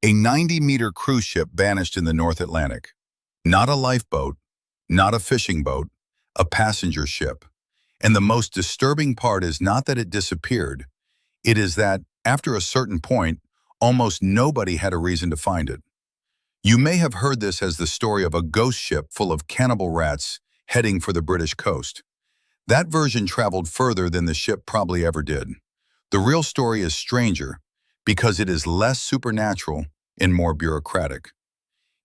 A 90-meter cruise ship vanished in the North Atlantic. Not a lifeboat, not a fishing boat, a passenger ship. And the most disturbing part is not that it disappeared. It is that, after a certain point, almost nobody had a reason to find it. You may have heard this as the story of a ghost ship full of cannibal rats heading for the British coast. That version traveled further than the ship probably ever did. The real story is stranger because it is less supernatural and more bureaucratic.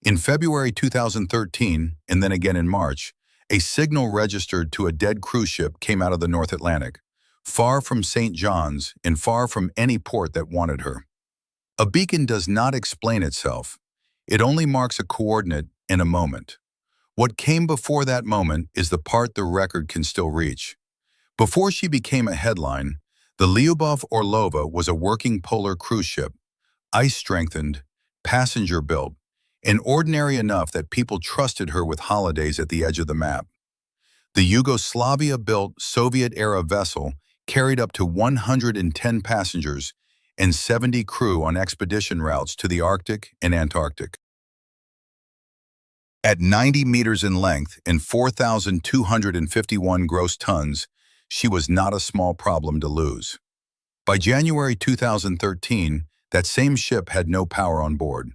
In February 2013, and then again in March, a signal registered to a dead cruise ship came out of the North Atlantic, far from St. John's and far from any port that wanted her. A beacon does not explain itself. It only marks a coordinate and a moment. What came before that moment is the part the record can still reach. Before she became a headline, the Lyubov Orlova was a working polar cruise ship, ice-strengthened, passenger-built, and ordinary enough that people trusted her with holidays at the edge of the map. The Yugoslavia-built Soviet-era vessel carried up to 110 passengers and 70 crew on expedition routes to the Arctic and Antarctic. At 90 meters in length and 4,251 gross tons, she was not a small problem to lose. By January 2013, that same ship had no power on board.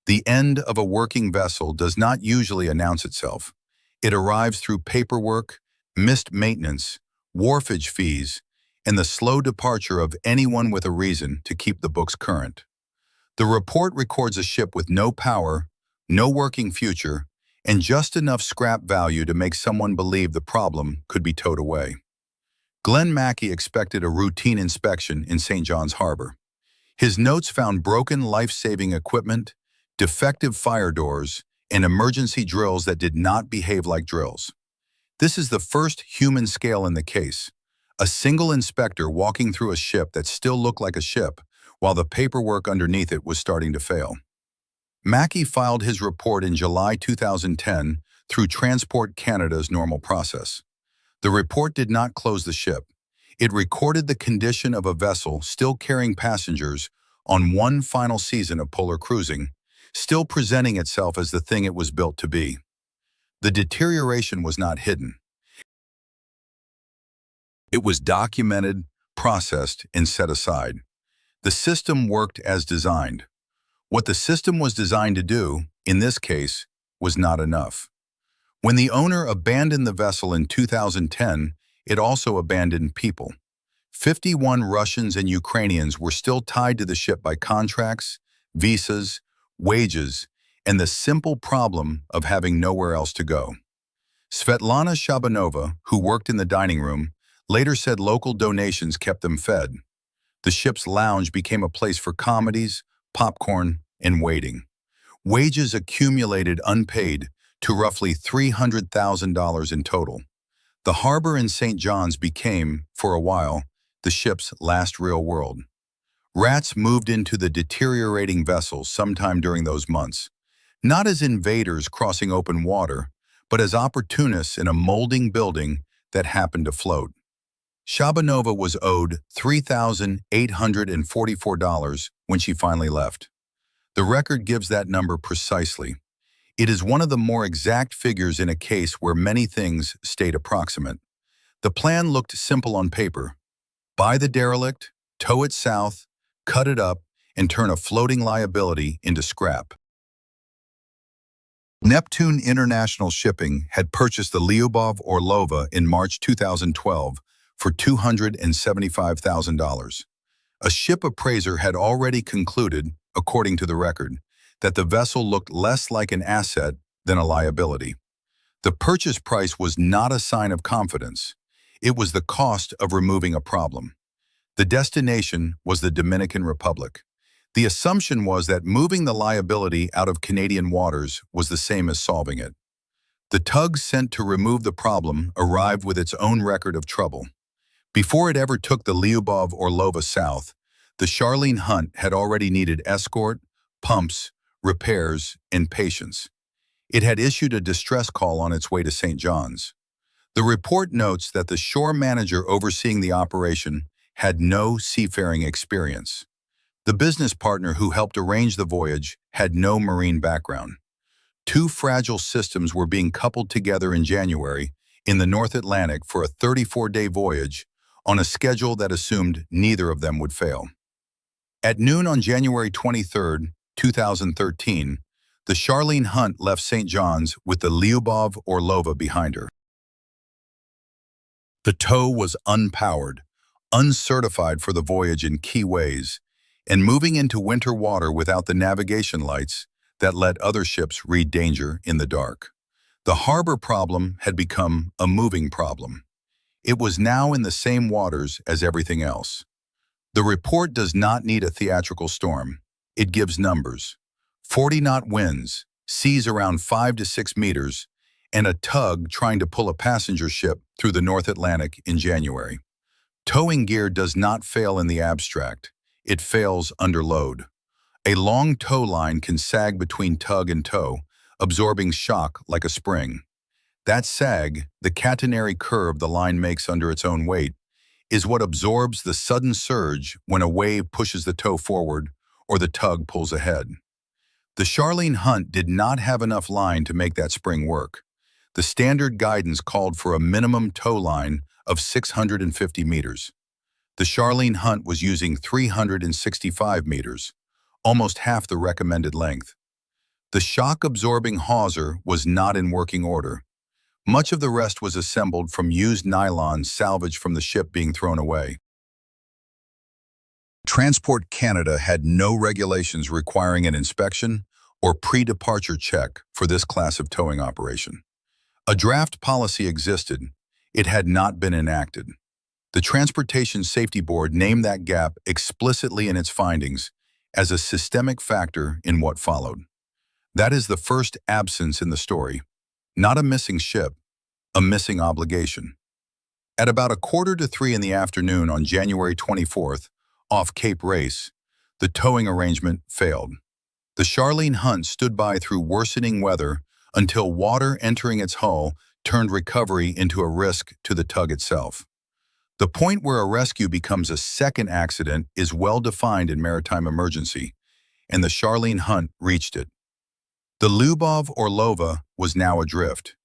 The end of a working vessel does not usually announce itself. It arrives through paperwork, missed maintenance, wharfage fees, and the slow departure of anyone with a reason to keep the books current. The report records a ship with no power, no working future, and just enough scrap value to make someone believe the problem could be towed away. Glenn Mackey expected a routine inspection in St. John's Harbor. His notes found broken life-saving equipment, defective fire doors, and emergency drills that did not behave like drills. This is the first human scale in the case. A single inspector walking through a ship that still looked like a ship, while the paperwork underneath it was starting to fail. Mackey filed his report in July 2010 through Transport Canada's normal process. The report did not close the ship. It recorded the condition of a vessel still carrying passengers on one final season of polar cruising, still presenting itself as the thing it was built to be. The deterioration was not hidden. It was documented, processed, and set aside. The system worked as designed. What the system was designed to do, in this case, was not enough. When the owner abandoned the vessel in 2010, it also abandoned people. 51 Russians and Ukrainians were still tied to the ship by contracts, visas, wages, and the simple problem of having nowhere else to go. Svetlana Shabanova, who worked in the dining room, later said local donations kept them fed. The ship's lounge became a place for comedies, popcorn, and waiting. Wages accumulated unpaid to roughly $300,000 in total. The harbor in St. John's became, for a while, the ship's last real world. Rats moved into the deteriorating vessels sometime during those months, not as invaders crossing open water, but as opportunists in a molding building that happened to float. Shabanova was owed $3,844 when she finally left. The record gives that number precisely. It is one of the more exact figures in a case where many things stayed approximate. The plan looked simple on paper. Buy the derelict, tow it south, cut it up, and turn a floating liability into scrap. Neptune International Shipping had purchased the Lyubov Orlova in March 2012 for $275,000. A ship appraiser had already concluded, according to the record, that the vessel looked less like an asset than a liability. The purchase price was not a sign of confidence. It was the cost of removing a problem. The destination was the Dominican Republic. The assumption was that moving the liability out of Canadian waters was the same as solving it. The tug sent to remove the problem arrived with its own record of trouble. Before it ever took the Lyubov Orlova south, the Charlene Hunt had already needed escort, pumps, repairs, and patience. It had issued a distress call on its way to St. John's. The report notes that the shore manager overseeing the operation had no seafaring experience. The business partner who helped arrange the voyage had no marine background. Two fragile systems were being coupled together in January in the North Atlantic for a 34-day voyage on a schedule that assumed neither of them would fail. At noon on January 23, 2013, the Charlene Hunt left St. John's with the Lyubov Orlova behind her. The tow was unpowered, uncertified for the voyage in key ways, and moving into winter water without the navigation lights that let other ships read danger in the dark. The harbor problem had become a moving problem. It was now in the same waters as everything else. The report does not need a theatrical storm. It gives numbers. 40-knot winds, seas around 5 to 6 meters, and a tug trying to pull a passenger ship through the North Atlantic in January. Towing gear does not fail in the abstract. It fails under load. A long tow line can sag between tug and tow, absorbing shock like a spring. That sag, the catenary curve the line makes under its own weight, is what absorbs the sudden surge when a wave pushes the tow forward or the tug pulls ahead. The Charlene Hunt did not have enough line to make that spring work. The standard guidance called for a minimum tow line of 650 meters. The Charlene Hunt was using 365 meters, almost half the recommended length. The shock-absorbing hawser was not in working order. Much of the rest was assembled from used nylon salvaged from the ship being thrown away. Transport Canada had no regulations requiring an inspection or pre-departure check for this class of towing operation. A draft policy existed. It had not been enacted. The Transportation Safety Board named that gap explicitly in its findings as a systemic factor in what followed. That is the first absence in the story, not a missing ship, a missing obligation. At about 2:45 in the afternoon on January 24th, off Cape Race, the towing arrangement failed. The Charlene Hunt stood by through worsening weather until water entering its hull turned recovery into a risk to the tug itself. The point where a rescue becomes a second accident is well defined in maritime emergency, and the Charlene Hunt reached it. The Lyubov Orlova was now adrift.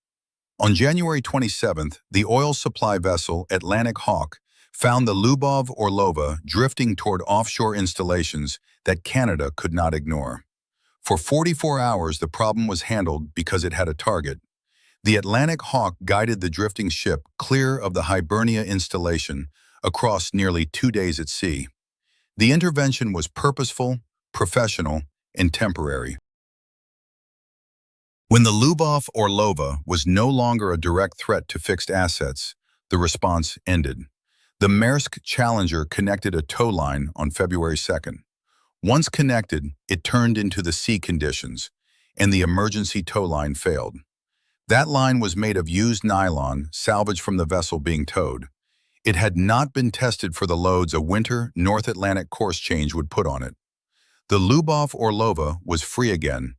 On January 27th, the oil supply vessel Atlantic Hawk found the Lyubov Orlova drifting toward offshore installations that Canada could not ignore. For 44 hours, the problem was handled because it had a target. The Atlantic Hawk guided the drifting ship clear of the Hibernia installation across nearly 2 days at sea. The intervention was purposeful, professional, and temporary. When the Lyubov Orlova was no longer a direct threat to fixed assets, the response ended. The Maersk Challenger connected a tow line on February 2nd. Once connected, it turned into the sea conditions, and the emergency tow line failed. That line was made of used nylon salvaged from the vessel being towed. It had not been tested for the loads a winter North Atlantic course change would put on it. The Lyubov Orlova was free again,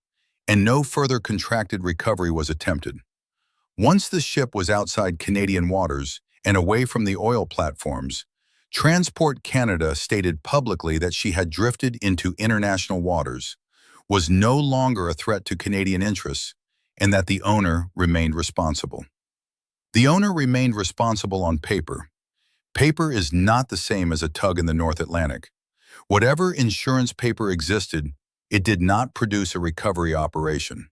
and no further contracted recovery was attempted. Once the ship was outside Canadian waters and away from the oil platforms, Transport Canada stated publicly that she had drifted into international waters, was no longer a threat to Canadian interests, and that the owner remained responsible. The owner remained responsible on paper. Paper is not the same as a tug in the North Atlantic. Whatever insurance paper existed, it did not produce a recovery operation.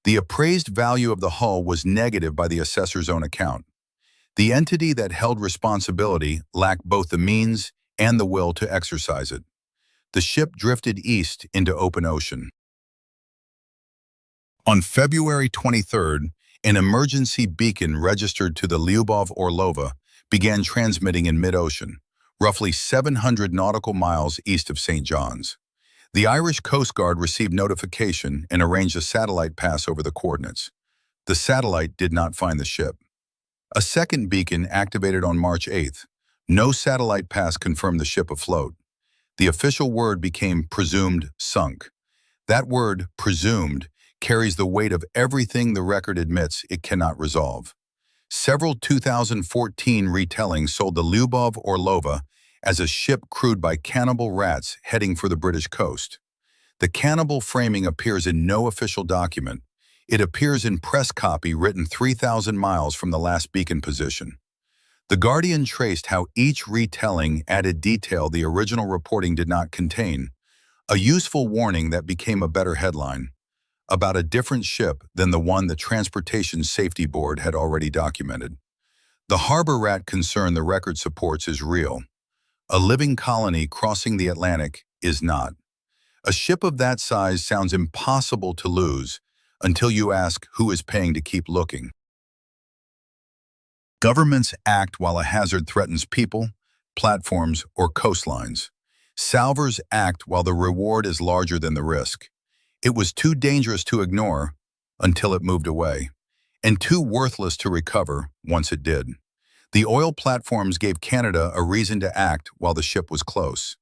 The appraised value of the hull was negative by the assessor's own account. The entity that held responsibility lacked both the means and the will to exercise it. The ship drifted east into open ocean. On February 23rd, an emergency beacon registered to the Lyubov Orlova began transmitting in mid-ocean, roughly 700 nautical miles east of St. John's. The Irish Coast Guard received notification and arranged a satellite pass over the coordinates. The satellite did not find the ship. A second beacon activated on March 8th. No satellite pass confirmed the ship afloat. The official word became presumed sunk. That word, presumed, carries the weight of everything the record admits it cannot resolve. Several 2014 retellings sold the Lyubov Orlova as a ship crewed by cannibal rats heading for the British coast. The cannibal framing appears in no official document. It appears in press copy written 3,000 miles from the last beacon position. The Guardian traced how each retelling added detail the original reporting did not contain, a useful warning that became a better headline, about a different ship than the one the Transportation Safety Board had already documented. The harbor rat concern the record supports is real. A living colony crossing the Atlantic is not. A ship of that size sounds impossible to lose until you ask who is paying to keep looking. Governments act while a hazard threatens people, platforms, or coastlines. Salvers act while the reward is larger than the risk. It was too dangerous to ignore until it moved away, and too worthless to recover once it did. The oil platforms gave Canada a reason to act while the ship was close.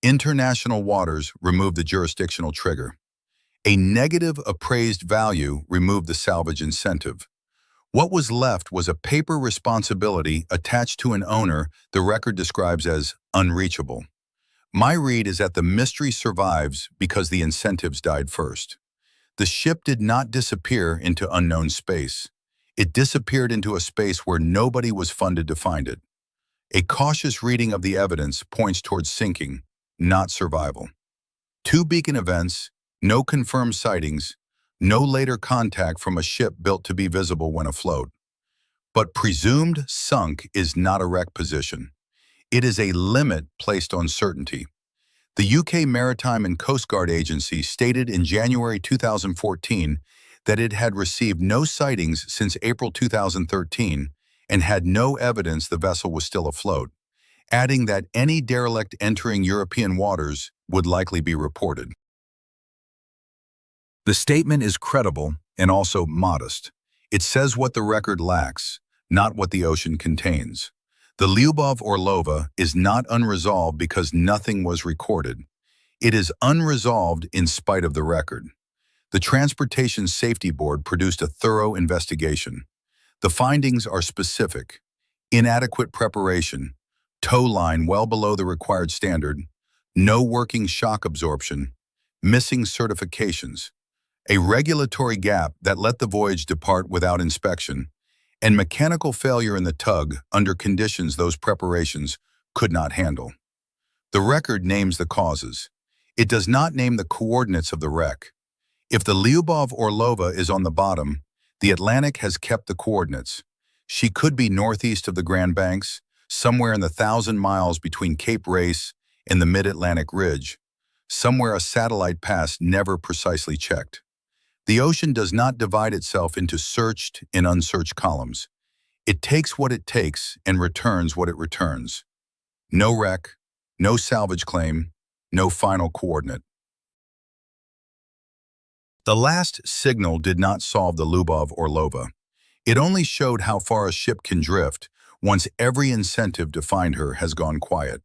International waters removed the jurisdictional trigger. A negative appraised value removed the salvage incentive. What was left was a paper responsibility attached to an owner the record describes as unreachable. My read is that the mystery survives because the incentives died first. The ship did not disappear into unknown space. It disappeared into a space where nobody was funded to find it. A cautious reading of the evidence points towards sinking, not survival. 2 beacon events, no confirmed sightings, no later contact from a ship built to be visible when afloat. But presumed sunk is not a wreck position. It is a limit placed on certainty. The UK Maritime and Coast Guard Agency stated in January 2014 that it had received no sightings since April 2013 and had no evidence the vessel was still afloat, adding that any derelict entering European waters would likely be reported. The statement is credible and also modest. It says what the record lacks, not what the ocean contains. The Lyubov Orlova is not unresolved because nothing was recorded. It is unresolved in spite of the record. The Transportation Safety Board produced a thorough investigation. The findings are specific: inadequate preparation, tow line well below the required standard, no working shock absorption, missing certifications, a regulatory gap that let the voyage depart without inspection, and mechanical failure in the tug under conditions those preparations could not handle. The record names the causes. It does not name the coordinates of the wreck. If the Lyubov Orlova is on the bottom, the Atlantic has kept the coordinates. She could be northeast of the Grand Banks, somewhere in the 1,000 miles between Cape Race and the Mid-Atlantic Ridge, somewhere a satellite pass never precisely checked. The ocean does not divide itself into searched and unsearched columns. It takes what it takes and returns what it returns. No wreck, no salvage claim, no final coordinate. The last signal did not solve the Lyubov Orlova. It only showed how far a ship can drift once every incentive to find her has gone quiet.